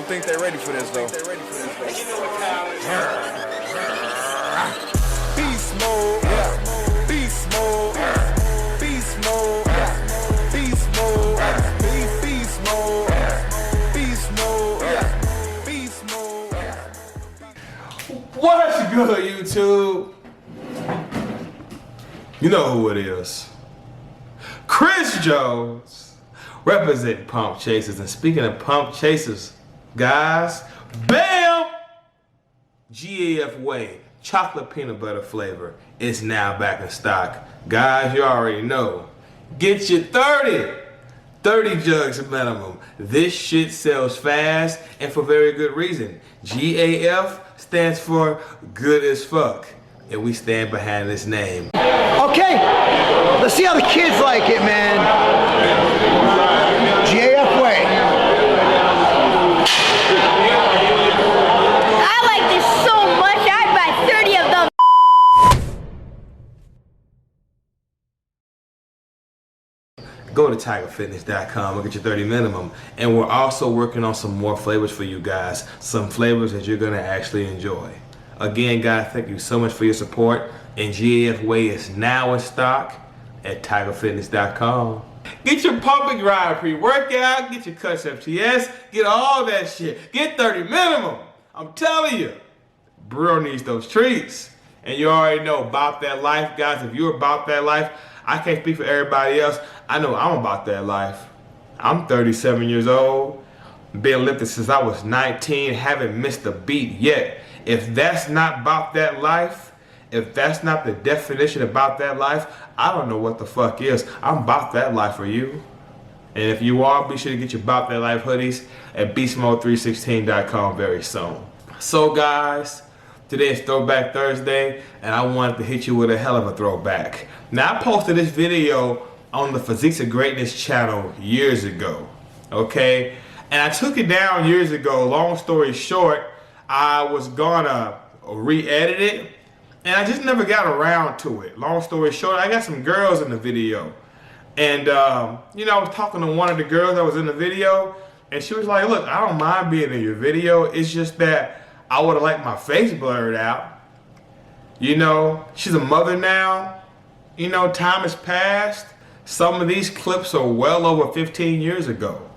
think they're ready for this, though. Beast mode, yeah. Beast mode, beast mode, beast mode, beast mode, beast mode, beast mode. What's good, YouTube? You know who it is. Chris Jones, representing Pump Chasers. And speaking of Pump Chasers, guys, bam! GAF Way chocolate peanut butter flavor is now back in stock. Guys, you already know. Get your 30 jugs minimum. This shit sells fast and for very good reason. GAF stands for good as fuck, and we stand behind this name. Okay, let's see how the kids like it, man. GAF Way. I like this so much, I'd buy 30 of them. Go to tigerfitness.com, look at your 30 minimum. And we're also working on some more flavors for you guys. Some flavors that you're gonna actually enjoy. Again, guys, thank you so much for your support. And GAF Way is now in stock at tigerfitness.com. Get your pump and grind pre-workout, get your Cuts FTS, get all that shit. Get 30 minimum. I'm telling you, bro needs those treats. And you already know about that life, guys. If you're about that life, I can't speak for everybody else. I know I'm about that life. I'm 37 years old, been lifting since I was 19, haven't missed a beat yet. If that's not about that life, if that's not the definition about that life, I don't know what the fuck is. I'm about that life for you. And if you are, be sure to get your About That Life hoodies at beastmode316.com very soon. So guys, today is Throwback Thursday, and I wanted to hit you with a hell of a throwback. Now, I posted this video on the Physiques of Greatness channel years ago, okay? And I took it down years ago. Long story short, I was gonna re-edit it, and I just never got around to it. Long story short, I got some girls in the video. And, you know, I was talking to one of the girls that was in the video, and she was like, look, I don't mind being in your video. It's just that I would have liked my face blurred out. You know, she's a mother now. You know, time has passed. Some of these clips are well over 15 years ago.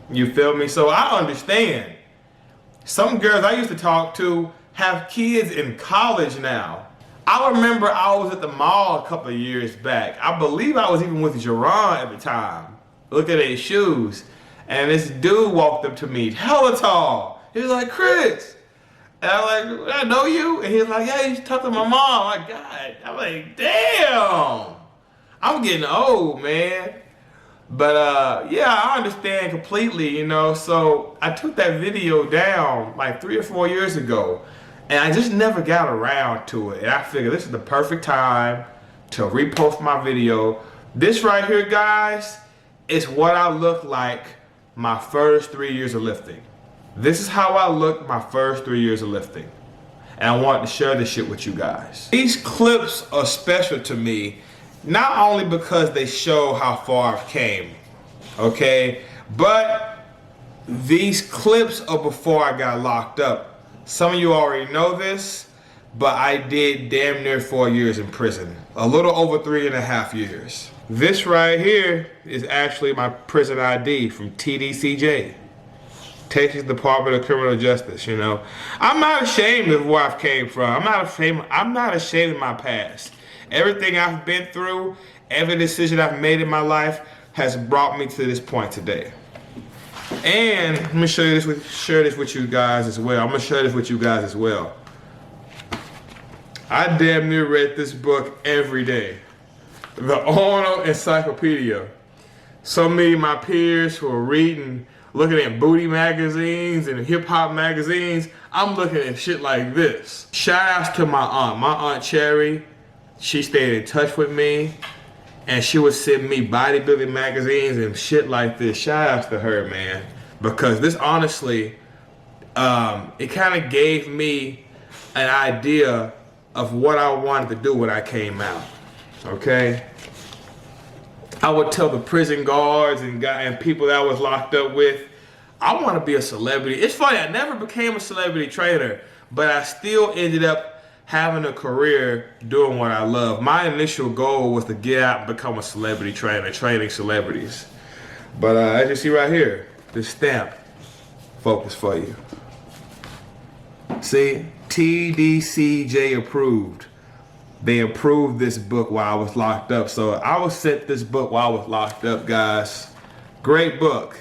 You feel me? So I understand. Some girls I used to talk to have kids in college now. I remember I was at the mall a couple of years back. I believe I was even with Jerron at the time. Look at his shoes. And this dude walked up to me, hella tall. He was like, Chris. And I'm like, I know you? And he was like, yeah, you should talk to my mom. My God. I'm like, damn. I'm getting old, man. But yeah, I understand completely, you know. So I took that video down like 3 or 4 years ago, and I just never got around to it. And I figured this is the perfect time to repost my video. This right here, guys, is what I look like my first 3 years of lifting. This is how I looked my first 3 years of lifting. And I wanted to share this shit with you guys. These clips are special to me, not only because they show how far I've came, okay? But these clips are before I got locked up. Some of you already know this, but I did damn near 4 years in prison. A little over 3.5 years. This right here is actually my prison ID from TDCJ. Texas Department of Criminal Justice, you know. I'm not ashamed of where I've came from. I'm not ashamed of my past. Everything I've been through, every decision I've made in my life has brought me to this point today. And let me share this with you guys as well. I'm gonna share this with you guys as well. I damn near read this book every day. The Arnold Encyclopedia. So many of my peers who are reading, looking at booty magazines and hip hop magazines, I'm looking at shit like this. Shout outs to my Aunt Cherry. She stayed in touch with me, and she would send me bodybuilding magazines and shit like this. Shout outs to her, man. Because this honestly, it kind of gave me an idea of what I wanted to do when I came out, okay? I would tell the prison guards and people that I was locked up with, I want to be a celebrity. It's funny, I never became a celebrity trainer, but I still ended up having a career doing what I love. My initial goal was to get out and become a celebrity trainer, training celebrities. But as you see right here, this stamp, focus for you. See, TDCJ approved. They approved this book while I was locked up. So I was sent this book while I was locked up, guys. Great book.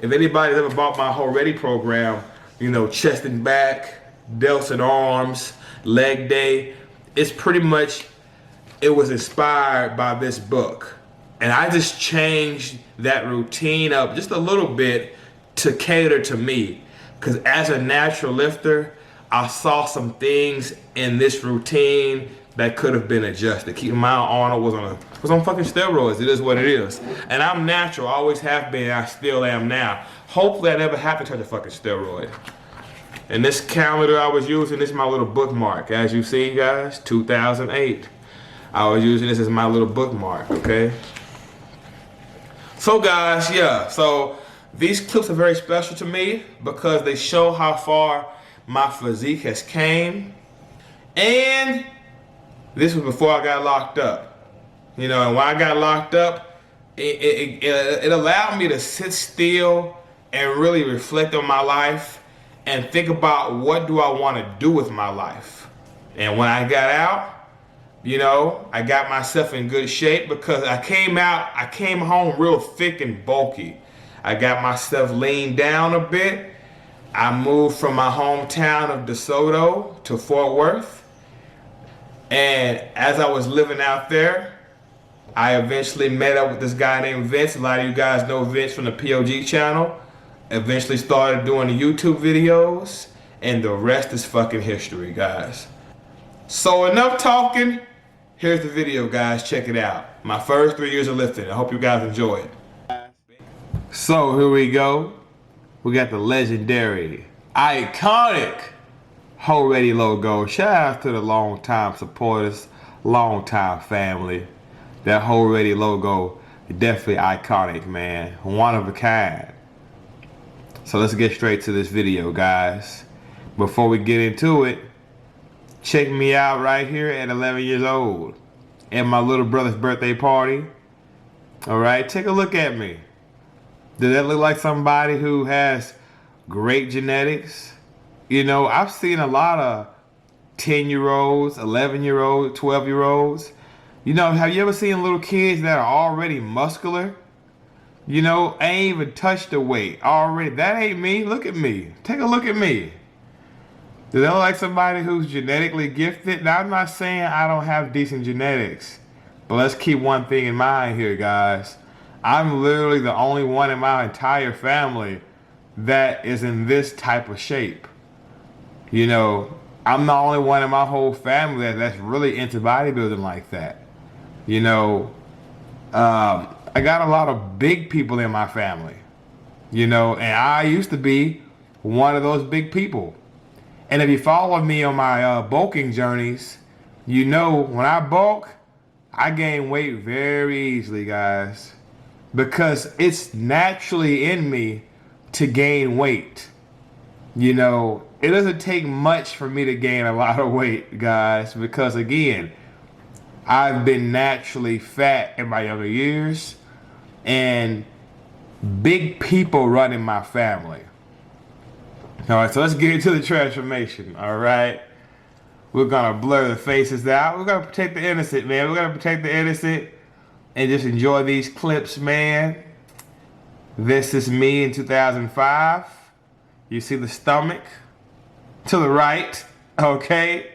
If anybody's ever bought my Whole Ready program, you know, chest and back, delts and arms, leg day, it's pretty much, it was inspired by this book. And I just changed that routine up just a little bit to cater to me. Because as a natural lifter, I saw some things in this routine that could have been adjusted. Keep in mind, Arnold was on fucking steroids. It is what it is. And I'm natural, I always have been, I still am now. Hopefully I never have to touch a fucking steroid. And this calendar I was using, this is my little bookmark. As you see, guys, 2008. I was using this as my little bookmark, okay? So guys, yeah, so these clips are very special to me because they show how far my physique has came. And this was before I got locked up. You know, and when I got locked up, it allowed me to sit still and really reflect on my life and think about what do I want to do with my life. And when I got out, you know, I got myself in good shape because I came home real thick and bulky. I got myself leaned down a bit. I moved from my hometown of DeSoto to Fort Worth. And as I was living out there, I eventually met up with this guy named Vince. A lot of you guys know Vince from the POG channel. Eventually started doing the YouTube videos, and the rest is fucking history, guys. So enough talking. Here's the video, guys. Check it out. My first 3 years of lifting. I hope you guys enjoy it. So here we go. We got the legendary, iconic Whole Ready logo. Shout out to the long-time supporters, long-time family. That Whole Ready logo, definitely iconic, man. One of a kind. So let's get straight to this video, guys. Before we get into it, check me out right here at 11 years old at my little brother's birthday party. All right, take a look at me. Does that look like somebody who has great genetics? You know, I've seen a lot of 10-year-olds, 11-year-olds, 12-year-olds. You know, have you ever seen little kids that are already muscular? You know, ain't even touched the weight already. That ain't me. Look at me. Take a look at me. Does that look like somebody who's genetically gifted? Now, I'm not saying I don't have decent genetics, but let's keep one thing in mind here, guys. I'm literally the only one in my entire family that is in this type of shape. You know, I'm the only one in my whole family that's really into bodybuilding like that. You know, I got a lot of big people in my family. You know, and I used to be one of those big people. And if you follow me on my bulking journeys, you know when I bulk, I gain weight very easily, guys. Because it's naturally in me to gain weight. You know, it doesn't take much for me to gain a lot of weight, guys. Because again, I've been naturally fat in my younger years. And big people run in my family. All right, so let's get into the transformation, all right? We're gonna blur the faces out. We're gonna protect the innocent, man. We're gonna protect the innocent and just enjoy these clips, man. This is me in 2005. You see the stomach to the right, okay?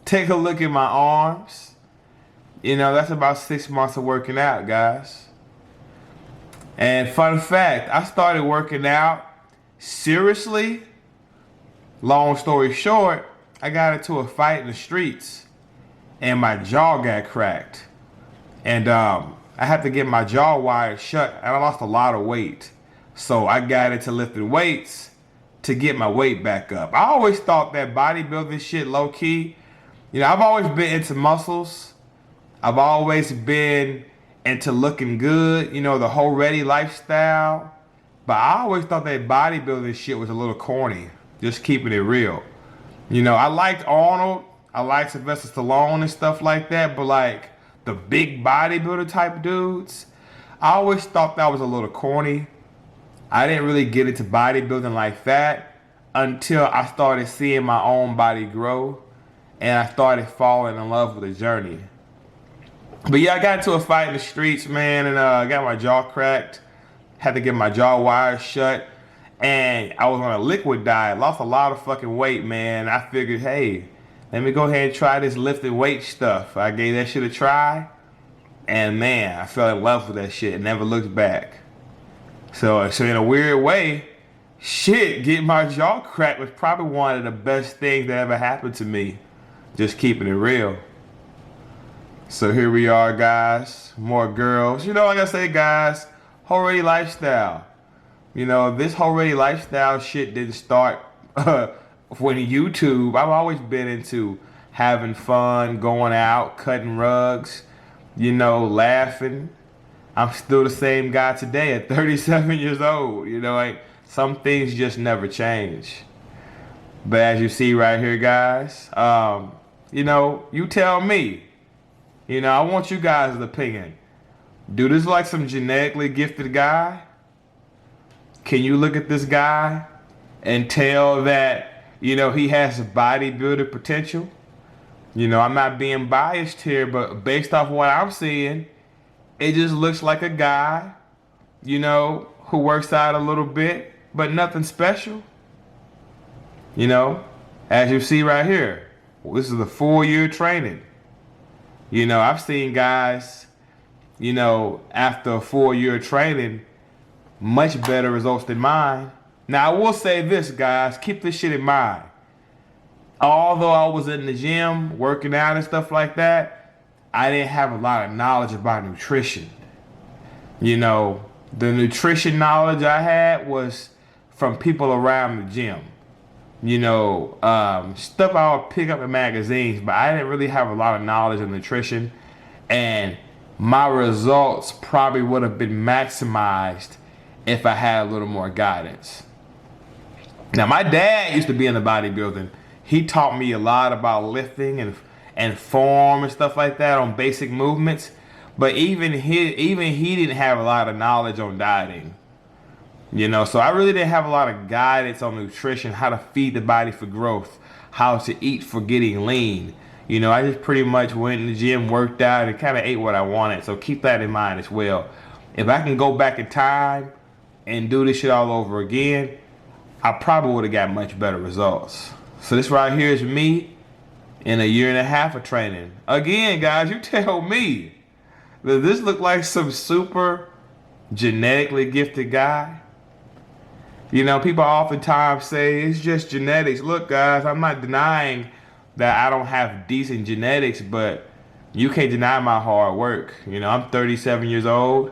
Take a look at my arms. You know, that's about 6 months of working out, guys. And fun fact, I started working out seriously. Long story short, I got into a fight in the streets and my jaw got cracked. And I had to get my jaw wired shut and I lost a lot of weight. So I got into lifting weights to get my weight back up. I always thought that bodybuilding shit low key. You know, I've always been into muscles. I've always been into looking good, you know, the Whole Ready lifestyle. But I always thought that bodybuilding shit was a little corny. Just keeping it real. You know, I liked Arnold. I liked Sylvester Stallone and stuff like that. But like the big bodybuilder type dudes, I always thought that was a little corny. I didn't really get into bodybuilding like that until I started seeing my own body grow. And I started falling in love with the journey. But yeah, I got into a fight in the streets, man, and I got my jaw cracked. Had to get my jaw wired shut. And I was on a liquid diet. Lost a lot of fucking weight, man. I figured, hey, let me go ahead and try this lifting weight stuff. I gave that shit a try. And man, I fell in love with that shit and never looked back. So in a weird way, shit, getting my jaw cracked was probably one of the best things that ever happened to me. Just keeping it real. So here we are, guys. More girls. You know, like I say, guys, Already lifestyle. You know, this Already lifestyle shit didn't start when YouTube. I've always been into having fun, going out, cutting rugs, you know, laughing. I'm still the same guy today at 37 years old. You know, like some things just never change. But as you see right here, guys, you know, you tell me. You know, I want you guys' opinion. Do this like some genetically gifted guy? Can you look at this guy and tell that, you know, he has bodybuilder potential? You know, I'm not being biased here, but based off what I'm seeing, it just looks like a guy, you know, who works out a little bit, but nothing special. You know, as you see right here, this is a 4-year training. You know, I've seen guys, you know, after a 4-year training, much better results than mine. Now, I will say this, guys, keep this shit in mind. Although I was in the gym, working out and stuff like that, I didn't have a lot of knowledge about nutrition. You know, the nutrition knowledge I had was from people around the gym. You know, stuff I would pick up in magazines, but I didn't really have a lot of knowledge of nutrition. And my results probably would have been maximized if I had a little more guidance. Now, my dad used to be in the bodybuilding. He taught me a lot about lifting and form and stuff like that on basic movements. But even he didn't have a lot of knowledge on dieting. You know, so I really didn't have a lot of guidance on nutrition, how to feed the body for growth, how to eat for getting lean. You know, I just pretty much went in the gym, worked out, and kind of ate what I wanted. So keep that in mind as well. If I can go back in time and do this shit all over again, I probably would have got much better results. So this right here is me in 1.5 years of training. Again, guys, you tell me, does this look like some super genetically gifted guy? You know, people oftentimes say it's just genetics. Look, guys, I'm not denying that I don't have decent genetics, but you can't deny my hard work. You know, I'm 37 years old,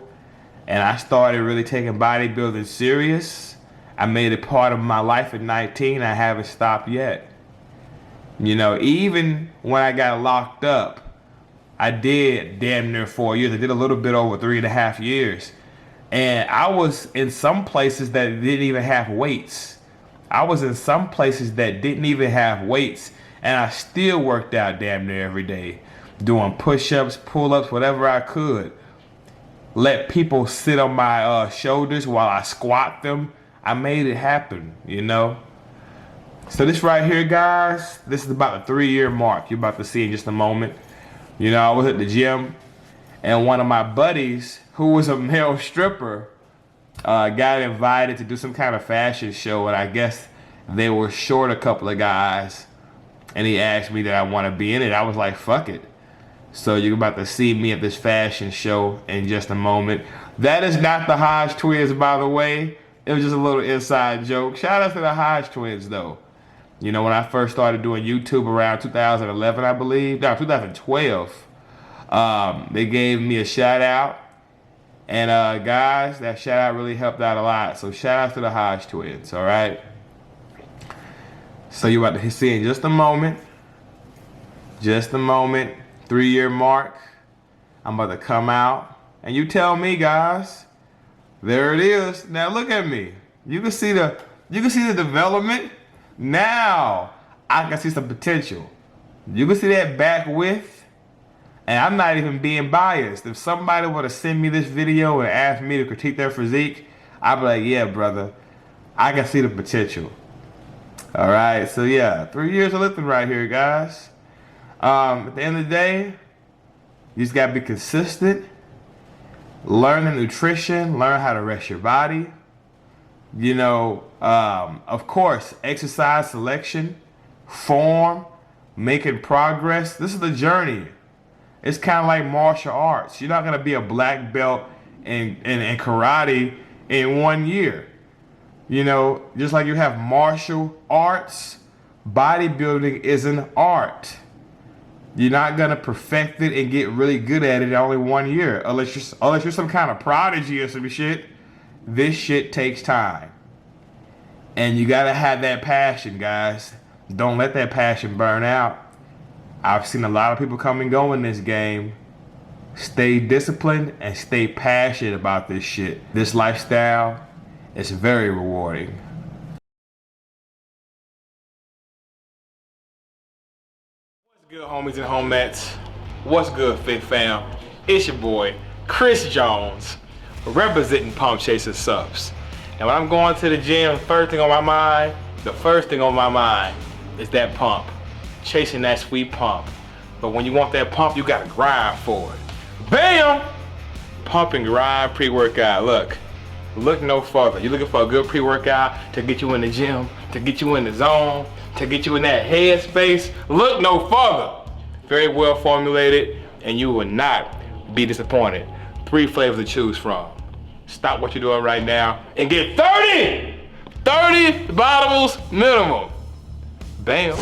and I started really taking bodybuilding serious. I made it part of my life at 19. I haven't stopped yet. You know, even when I got locked up, I did damn near 4 years. I did a little bit over 3.5 years. And I was in some places that didn't even have weights. I was in some places that didn't even have weights. And I still worked out damn near every day. Doing push-ups, pull-ups, whatever I could. Let people sit on my shoulders while I squat them. I made it happen, you know. So this right here, guys, this is about the 3-year mark you're about to see in just a moment. You know, I was at the gym, and one of my buddies, who was a male stripper, got invited to do some kind of fashion show, and I guess they were short a couple of guys, and he asked me that I want to be in it. I was like, fuck it. So you're about to see me at this fashion show in just a moment. That is not the Hodge twins, by the way. It was just a little inside joke. Shout out to the Hodge twins, though. You know, when I first started doing YouTube around 2011, I believe, no, 2012, they gave me a shout out. And guys, that shout out really helped out a lot. So shout out to the Hodge twins, all right? So you're about to see in just a moment. 3-year mark. I'm about to come out. And you tell me, guys, There it is. Now look at me. You can see the development. Now I can see some potential. You can see that back width. And I'm not even being biased. If somebody were to send me this video and ask me to critique their physique, I'd be like, yeah, brother, I can see the potential. All right, so yeah, 3 years of lifting right here, guys. At the end of the day, you just gotta be consistent. Learn the nutrition, learn how to rest your body. You know, of course, exercise selection, form, making progress. This is the journey. It's kind of like martial arts. You're not gonna be a black belt in karate in 1 year. You know, just like you have martial arts, bodybuilding is an art. You're not gonna perfect it and get really good at it in only 1 year, unless you're some kind of prodigy or some shit. This shit takes time, and you gotta have that passion, guys. Don't let that passion burn out. I've seen a lot of people come and go in this game. Stay disciplined and stay passionate about this shit. This lifestyle is very rewarding. What's good, homies and homettes? What's good, Fit Fam? It's your boy, Chris Jones, representing Pump Chaser Subs. And when I'm going to the gym, the first thing on my mind is that pump. Chasing that sweet pump. But when you want that pump, you gotta grind for it. Bam! Pump and grind pre-workout. Look no further. You're looking for a good pre-workout to get you in the gym, to get you in the zone, to get you in that head space. Look no further. Very well formulated, and you will not be disappointed. 3 flavors to choose from. Stop what you're doing right now and get 30 bottles minimum. Bam.